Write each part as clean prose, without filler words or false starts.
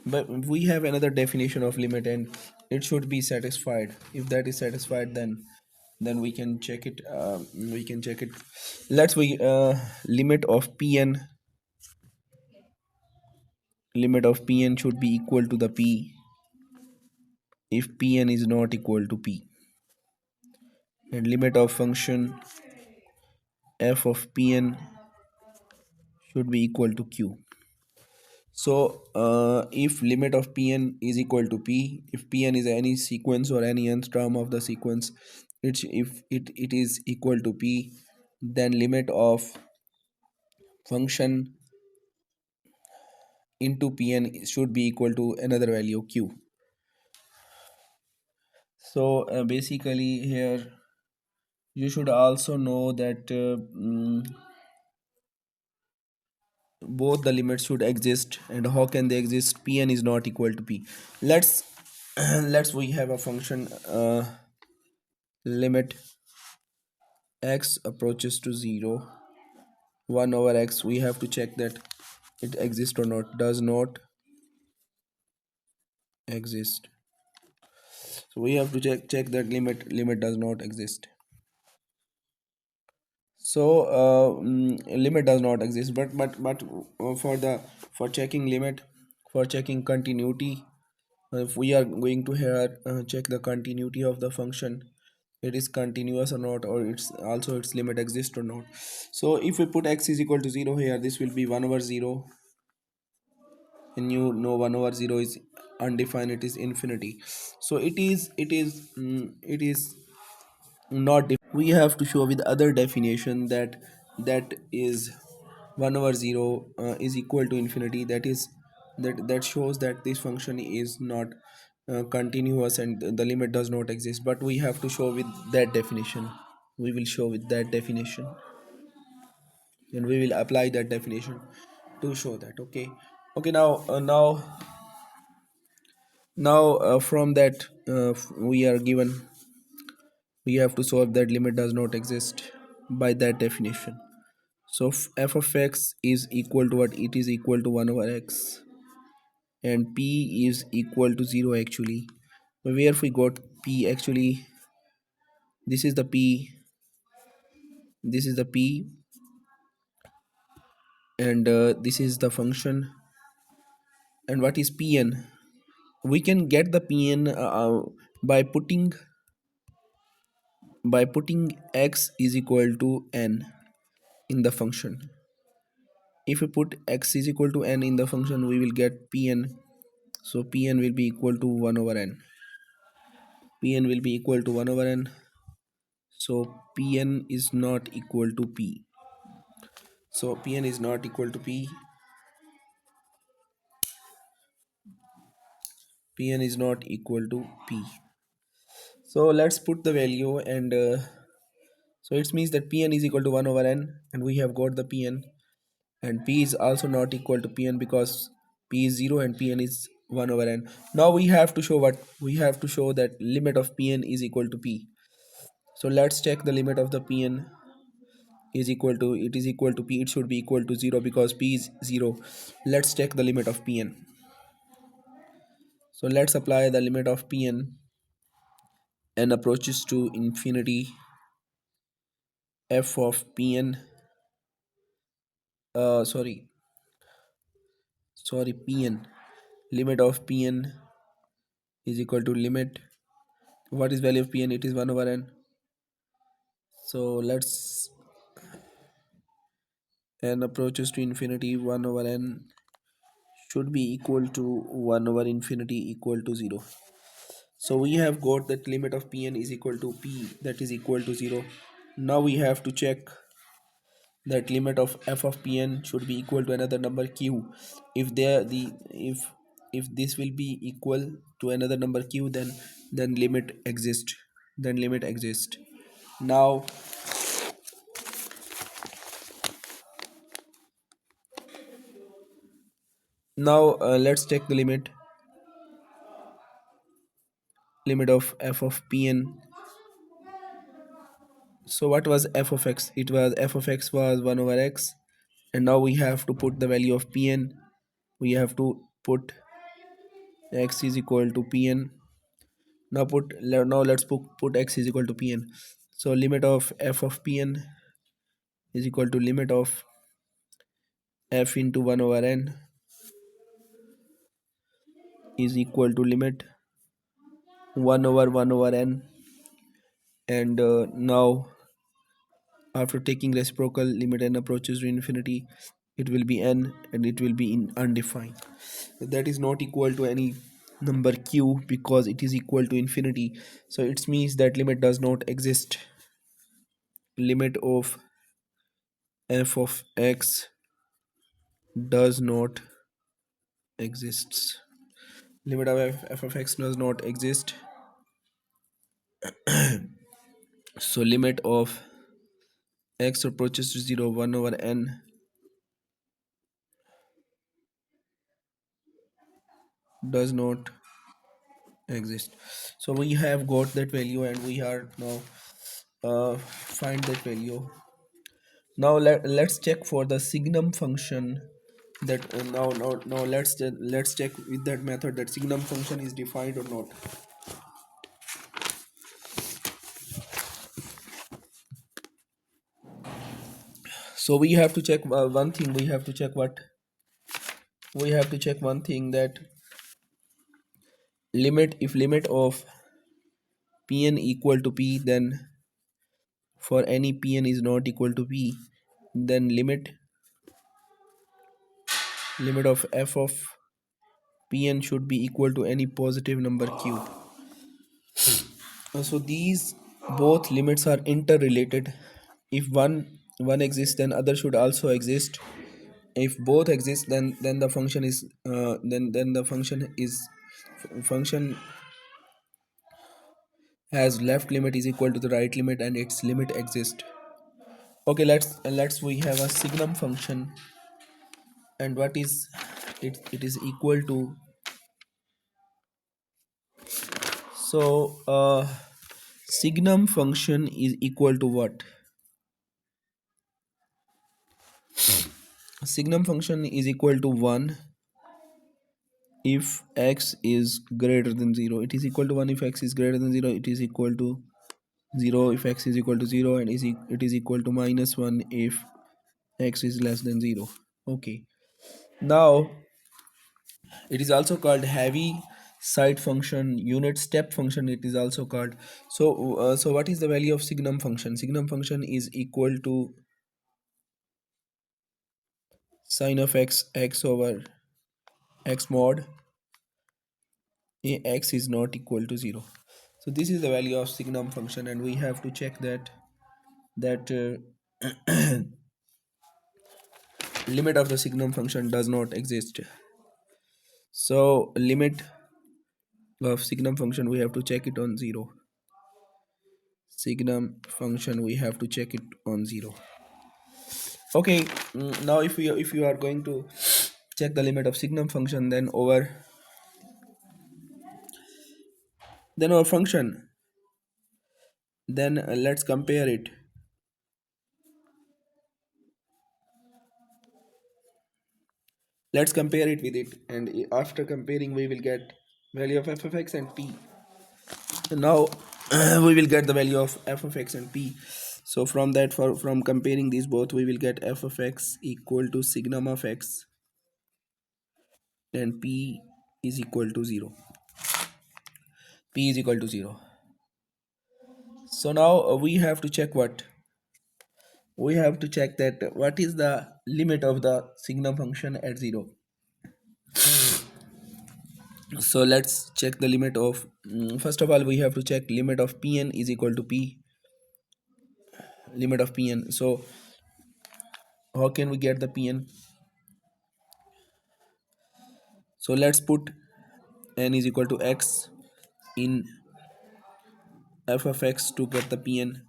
but we have another definition of limit, and it should be satisfied. If that is satisfied, then we can check it. We can check it. Let's we limit of pn, limit of pn should be equal to the p if pn is not equal to p, and limit of function f of pn should be equal to q. So if limit of pn is equal to p, if pn is any sequence or any nth term of the sequence, if it is equal to p, then limit of function into pn should be equal to another value q. So basically here you should also know that both the limits should exist, and how can they exist? Pn is not equal to p. Let's let's we have a function limit x approaches to 0 1 over x. We have to check that it exists or not. Does not exist. So we have to check that limit does not exist. So limit does not exist, but for checking limit, for checking continuity, if we are going to here check the continuity of the function, it is continuous or not, or it's also its limit exists or not. So if we put x is equal to 0 here, this will be 1 over 0, and you know 1 over 0 is undefined, it is infinity. So it is not we have to show with other definition that that is 1 over 0 is equal to infinity. That is that shows that this function is not continuous and the limit does not exist, but we have to show with that definition. We will show with that definition, and we will apply that definition to show that. Okay, okay, now from that we are given, we have to solve that limit does not exist by that definition. So f of x is equal to what? It is equal to 1 over x, and p is equal to 0 actually. Where we got p actually? This is the p, this is the p, and this is the function. And what is pn? We can get the pn by putting x is equal to n in the function. If we put x is equal to n in the function, we will get pn. So pn will be equal to 1 over n. Pn will be equal to 1 over n. So pn is not equal to p. So pn is not equal to p. Pn is not equal to p. So let's put the value, and so it means that pn is equal to 1 over n, and we have got the pn. And p is also not equal to pn because p is 0 and pn is 1 over n. Now we have to show what? We have to show that limit of pn is equal to p. So let's check the limit of the pn is equal to, it is equal to p. It should be equal to 0 because p is 0. Let's check the limit of pn. So let's apply the limit of pn. N approaches to infinity, f of pn, sorry, pn, limit of pn is equal to limit, what is value of pn? It is 1 over n. So let's, n approaches to infinity, 1 over n should be equal to 1 over infinity equal to 0. So we have got that limit of pn is equal to p, that is equal to 0. Now we have to check that limit of f of pn should be equal to another number q. If there the if this will be equal to another number q, then limit exists, then limit exists. Now now let's take the limit of f of pn. So what was f of x? It was f of x was 1 over x, and now we have to put the value of pn. We have to put x is equal to Pn. Now let's put x is equal to Pn. So limit of f of Pn is equal to limit of f into 1 over n is equal to limit 1 over 1 over n, and now after taking reciprocal, limit n approaches to infinity, it will be n and it will be in undefined. That is not equal to any number q because it is equal to infinity. So it means that limit does not exist. Limit of f of x does not exists. Limit of f of x does not exist. So limit of x approaches to 0 1 over n does not exist. So we have got that value and we are now find that value. Now let's check for the signum function that now let's check with that method that signum function is defined or not. So we have to check one thing. We have to check what we have to check one thing, that limit, if limit of Pn equal to P, then for any Pn is not equal to P, then limit of f of Pn should be equal to any positive number q. So these both limits are interrelated. If one exists, then other should also exist. If both exist, then the function is then the function has left limit is equal to the right limit and its limit exists. Okay, let's we have a signum function, and what is it is equal to. So signum function is equal to what? Signum function is equal to 1 if x is greater than 0. It is equal to 1 if x is greater than 0. It is equal to 0 if x is equal to 0, and it is equal to minus 1 if x is less than 0. Okay, now it is also called heavy side function, unit step function it is also called. So what is the value of signum function? Signum function is equal to sine of x over x mod x is not equal to 0. So this is the value of signum function, and we have to check that limit of the signum function does not exist. So limit of signum function we have to check it on 0. Signum function we have to check it on 0. Okay, now if you are going to check the limit of signum function, then our function, then let's compare it. Let's compare it with it, and after comparing we will get value of f of x and p. Now we will get the value of f of x and p. So from that, from comparing these both, we will get f of x equal to signum of x and p is equal to 0. P is equal to 0. So now we have to check what? We have to check that what is the limit of the signum function at 0. So let's check the limit of, first of all we have to check limit of Pn is equal to P, limit of Pn. So how can we get the Pn? So let's put n is equal to x in f of x to get the Pn.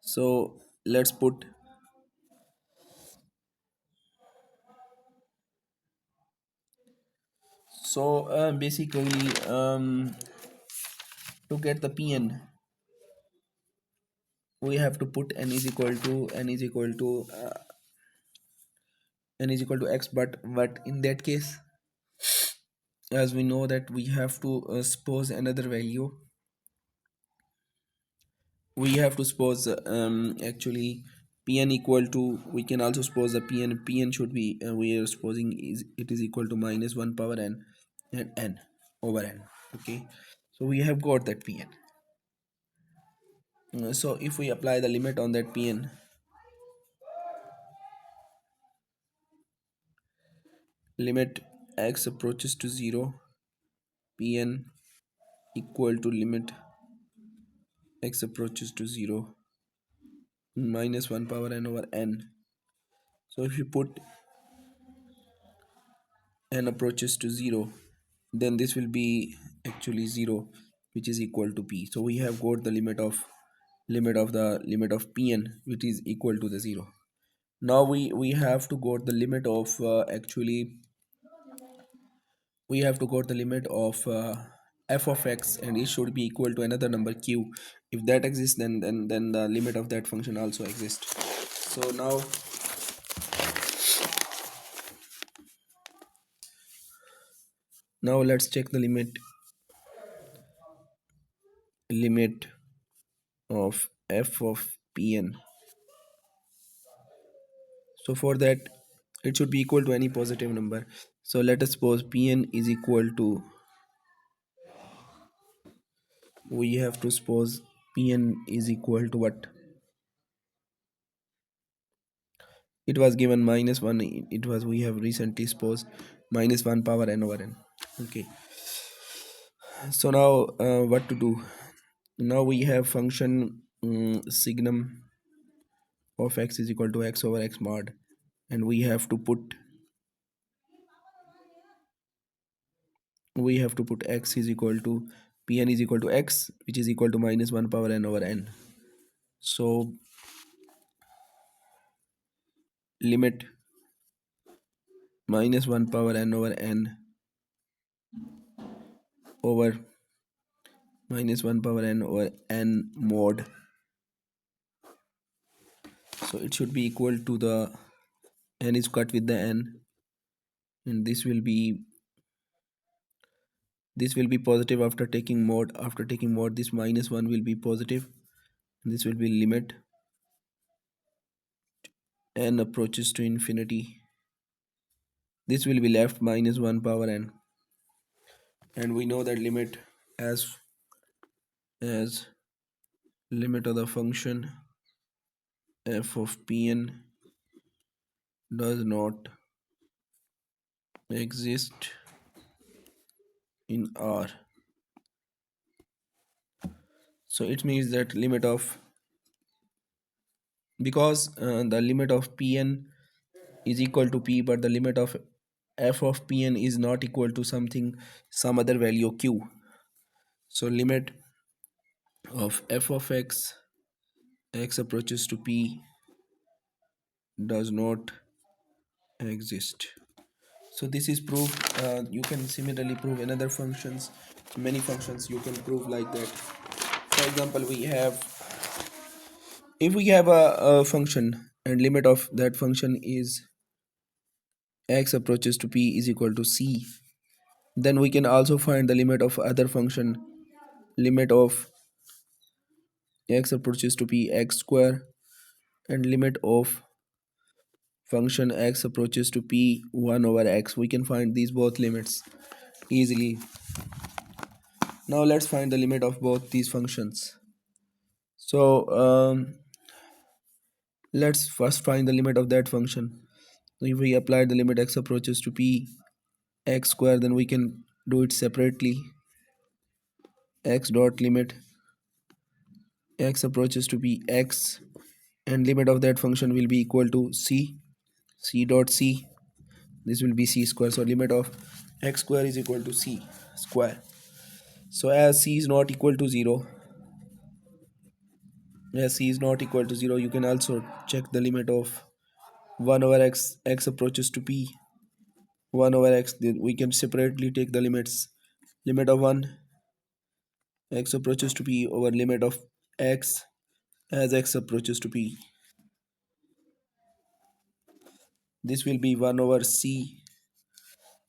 So let's put, so basically to get the Pn we have to put n is equal to n is equal to x, but in that case as we know that we have to suppose another value. We have to suppose actually pn equal to, we can also suppose the pn should be, we are supposing is it is equal to minus 1 power n and n over n. Okay, so we have got that pn. So if we apply the limit on that pn, limit x approaches to 0, pn equal to limit x approaches to 0 minus 1 power n over n. So if you put n approaches to 0, then this will be actually 0, which is equal to p. So we have got the limit of pn, which is equal to the 0. Now we have to got the limit of actually we have to got the limit of f of x, and it should be equal to another number q. If that exists, then the limit of that function also exists. So now let's check the limit of f of pn. So for that, it should be equal to any positive number. So let us suppose pn is equal to, we have to suppose pn is equal to what? It was given minus 1, it was, we have recently supposed minus 1 power n over n. Okay, so now what to do? Now we have function signum of x is equal to x over x mod, and we have to put x is equal to, pn is equal to x, which is equal to minus 1 power n over n. So limit minus 1 power n over n over minus 1 power n over n mod, so it should be equal to the, n is cut with the n, and this will be positive after taking mod, this minus 1 will be positive, and this will be limit n approaches to infinity, this will be left minus 1 power n. And we know that limit as limit of the function f of pn does not exist in R. So it means that limit of, because the limit of pn is equal to p, but the limit of f of pn is not equal to some other value q. So limit of f of x approaches to p does not exist. So this is proof. You can similarly prove another functions, many functions you can prove like that. For example, if we have a function and limit of that function is x approaches to p is equal to c, then we can also find the limit of other function, limit of x approaches to p x square, and limit of function x approaches to p 1 over x. We can find these both limits easily. Now let's find the limit of both these functions. So let's first find the limit of that function. So if we apply the limit x approaches to p x square, then we can do it separately. X dot limit x approaches to p x, and limit of that function will be equal to c dot c, this will be c square. So limit of x square is equal to c square. So as c is not equal to 0, you can also check the limit of 1 over x approaches to p 1 over x. Then we can separately take the limits, limit of 1 x approaches to p over limit of x as x approaches to p. This will be 1 over c.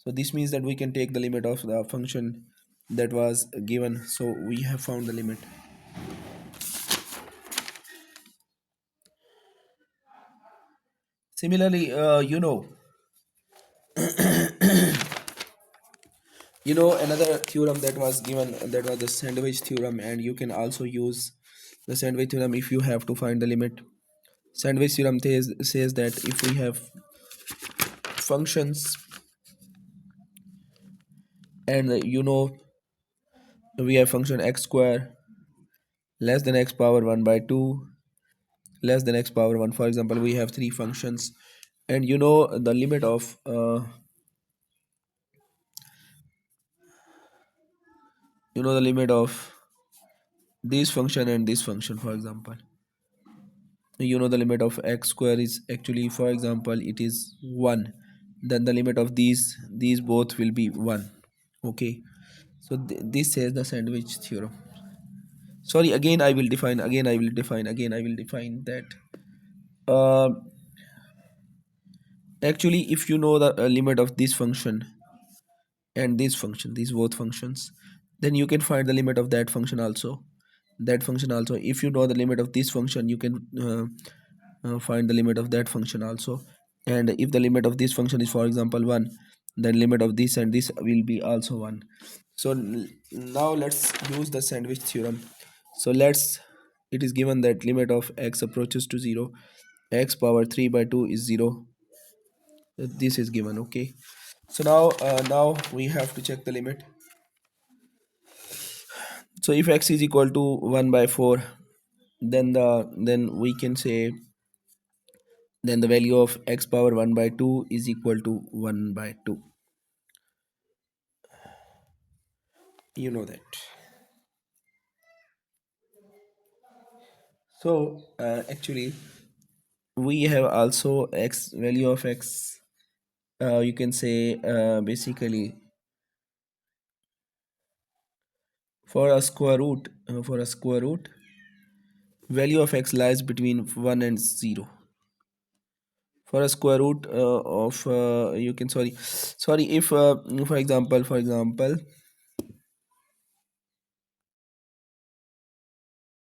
So this means that we can take the limit of the function that was given. So we have found the limit. Similarly, another theorem that was given, that was the sandwich theorem, and you can also use the sandwich theorem if you have to find the limit. Sandwich theorem says that if we have functions and we have function x square less than x power 1 by 2 less than x power 1. For example, we have three functions, and the limit of the limit of this function and this function. For example, the limit of x square is actually, for example, it is 1. Then the limit of these both will be 1. Okay, so this says the sandwich theorem. Sorry, again I will define, that uh, actually, if you know the limit of this function and this function, these both functions, then you can find the limit of that function also. If you know the limit of this function, you can find the limit of that function also. And if the limit of this function is, for example, 1, then limit of this and this will be also 1. So now let's use the sandwich theorem. So let's it is given that limit of x approaches to 0, x power 3 by 2 is 0. This is given. Okay, so now we have to check the limit. So if x is equal to 1 by 4, then we can say, then the value of x power 1 by 2 is equal to 1 by 2. You know that. So actually, we have also x value of x. You can say basically, for a square root, value of x lies between 1 and 0. For a square root of you can sorry if for example,